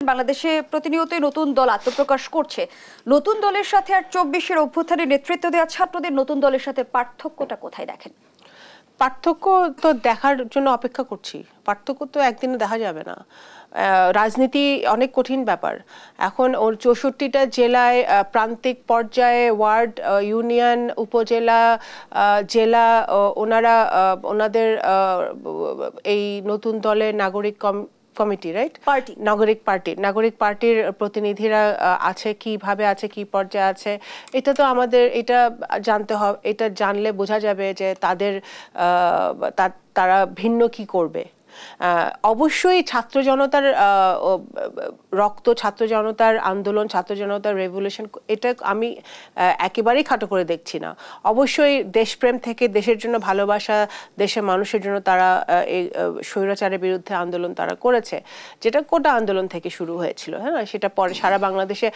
বাংলাদেশে প্রতিনিয়তই নতুন দল আত্মপ্রকাশ করছে। নতুন দলের সাথে আর ২৪-এর অভ্যুত্থানের নেতৃত্ব দেওয়া ছাত্রদের নতুন দলের সাথে পার্থক্যটা কোথায় দেখেন? পার্থক্য তো দেখার জন্য অপেক্ষা করছি। পার্থক্য তো একদিনে দেখা যাবে না। রাজনীতি অনেক কঠিন ব্যাপার। এখন ওর ৬৪টা জেলায় প্রান্তিক পর্যায়ে ওয়ার্ড, ইউনিয়ন, উপজেলা, জেলা ওনারা ওনাদের এই নতুন দলের নাগরিক কমিটি, রাইট, পার্টি, নাগরিক পার্টির প্রতিনিধিরা আছে, কিভাবে আছে, কি পর্যায়ে আছে, এটা তো আমাদের এটা জানতে হবে। এটা জানলে বোঝা যাবে যে তারা ভিন্ন কি করবে। অবশ্যই ছাত্র জনতার রক্ত, ছাত্র জনতার আন্দোলন, ছাত্র জনতার রেভলিউশন, এটা আমি একেবারেই খাটো করে দেখছি না। অবশ্যই দেশপ্রেম থেকে, দেশের জন্য ভালোবাসা, দেশের মানুষের জন্য তারা এই স্বৈরাচারের বিরুদ্ধে আন্দোলন তারা করেছে, যেটা কোটা আন্দোলন থেকে শুরু হয়েছিল। হ্যাঁ, সেটা পরে সারা বাংলাদেশে।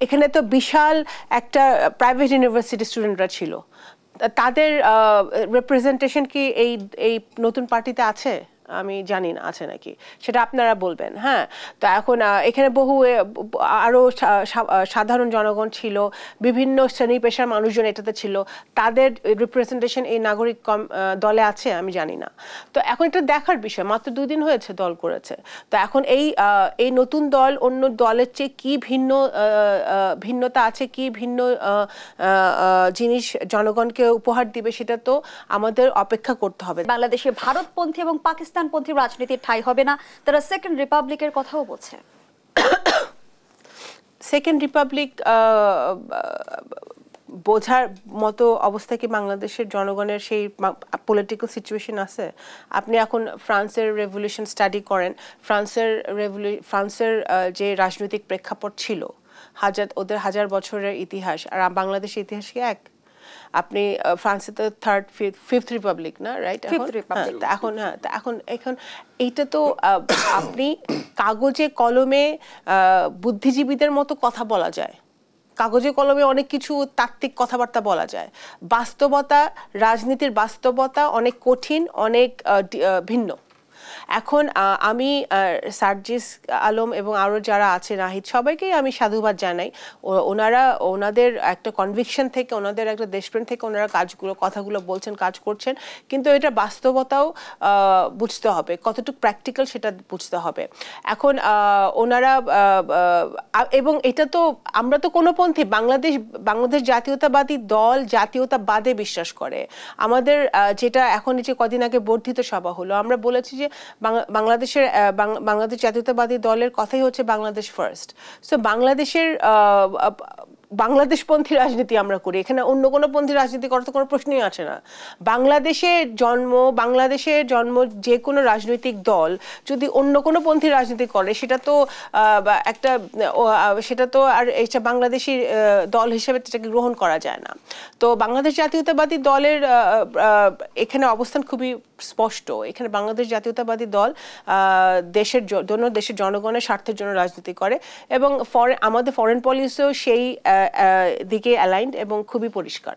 এখানে তো বিশাল একটা প্রাইভেট ইউনিভার্সিটি স্টুডেন্টরা ছিল, তাদের রিপ্রেজেন্টেশন কি এই নতুন পার্টিতে আছে? আমি জানি না আছে নাকি, সেটা আপনারা বলবেন। হ্যাঁ, তো এখন এখানে বহু আরও সাধারণ জনগণ ছিল, বিভিন্ন শ্রেণী পেশার মানুষজন এটাতে ছিল, তাদের রিপ্রেজেন্টেশন এই নাগরিক দলে আছে আমি জানি না। তো এখন এটা দেখার বিষয়। মাত্র ২ দিন হয়েছে দল করেছে। তো এখন এই নতুন দল অন্য দলের চেয়ে কি ভিন্নতা আছে, কি ভিন্ন জিনিস জনগণকে উপহার দিবে, সেটা তো আমাদের অপেক্ষা করতে হবে। বাংলাদেশে ভারতপন্থী এবং পাকিস্তানপন্থী রাজনীতির ঠাঁই হবে না, তারা সেকেন্ড রিপাবলিকের কথাও বলছে। সেকেন্ড রিপাবলিক বোঝার মতো অবস্থা কি বাংলাদেশের জনগণের সেই পলিটিক্যাল সিচুয়েশন আছে? আপনি এখন ফ্রান্সের রেভলিউশন স্টাডি করেন, ফ্রান্সের যে রাজনৈতিক প্রেক্ষাপট ছিল, ওদের ১০০০ বছরের ইতিহাস আর বাংলাদেশের ইতিহাস কি এক? আপনি ফ্রান্সে তো ফিফথ রিপাবলিক না, রাইট? এখন এইটা তো আপনি কাগজে কলমে বুদ্ধিজীবীদের মতো কথা বলা যায়, কাগজে কলমে অনেক কিছু তাত্ত্বিক কথাবার্তা বলা যায়। বাস্তবতা, রাজনীতির বাস্তবতা অনেক কঠিন, অনেক ভিন্ন। এখন আমি সার্জিস আলম এবং আরও যারা আছে, নাহিদ, সবাইকেই আমি সাধুবাদ জানাই। ওনাদের একটা কনভিকশন থেকে, ওনাদের একটা দেশপ্রেম থেকে ওনারা কথাগুলো বলছেন, কাজ করছেন। কিন্তু এটা বাস্তবতাও বুঝতে হবে, কতটুকু প্র্যাকটিক্যাল সেটা বুঝতে হবে। এখন ওনারা এবং এটা তো আমরা তো কোনোপন্থী বাংলাদেশ জাতীয়তাবাদী দল জাতীয়তাবাদে বিশ্বাস করে। আমাদের যেটা এখন যে কদিন আগে বর্ধিত সভা হলো, আমরা বলেছি যে বাংলাদেশ জাতীয়তাবাদী দলের কথাই হচ্ছে বাংলাদেশ ফার্স্ট। সো বাংলাদেশপন্থী রাজনীতি আমরা করি, এখানে অন্য কোনো পন্থী রাজনীতি করার তো কোনো প্রশ্নই আসে না। বাংলাদেশের জন্ম যে কোনো রাজনৈতিক দল যদি অন্য কোনো পন্থী রাজনীতি করে, সেটা তো আর এটা বাংলাদেশি দল হিসেবে এটাকে গ্রহণ করা যায় না। তো বাংলাদেশ জাতীয়তাবাদী দলের এখানে অবস্থান খুবই স্পষ্ট। এখানে বাংলাদেশ জাতীয়তাবাদী দল দেশের জন্য, দেশের জনগণের স্বার্থের জন্য রাজনীতি করে এবং আমাদের ফরেন পলিসিও সেই দিকে অ্যালাইনড এবং খুবই পরিষ্কার।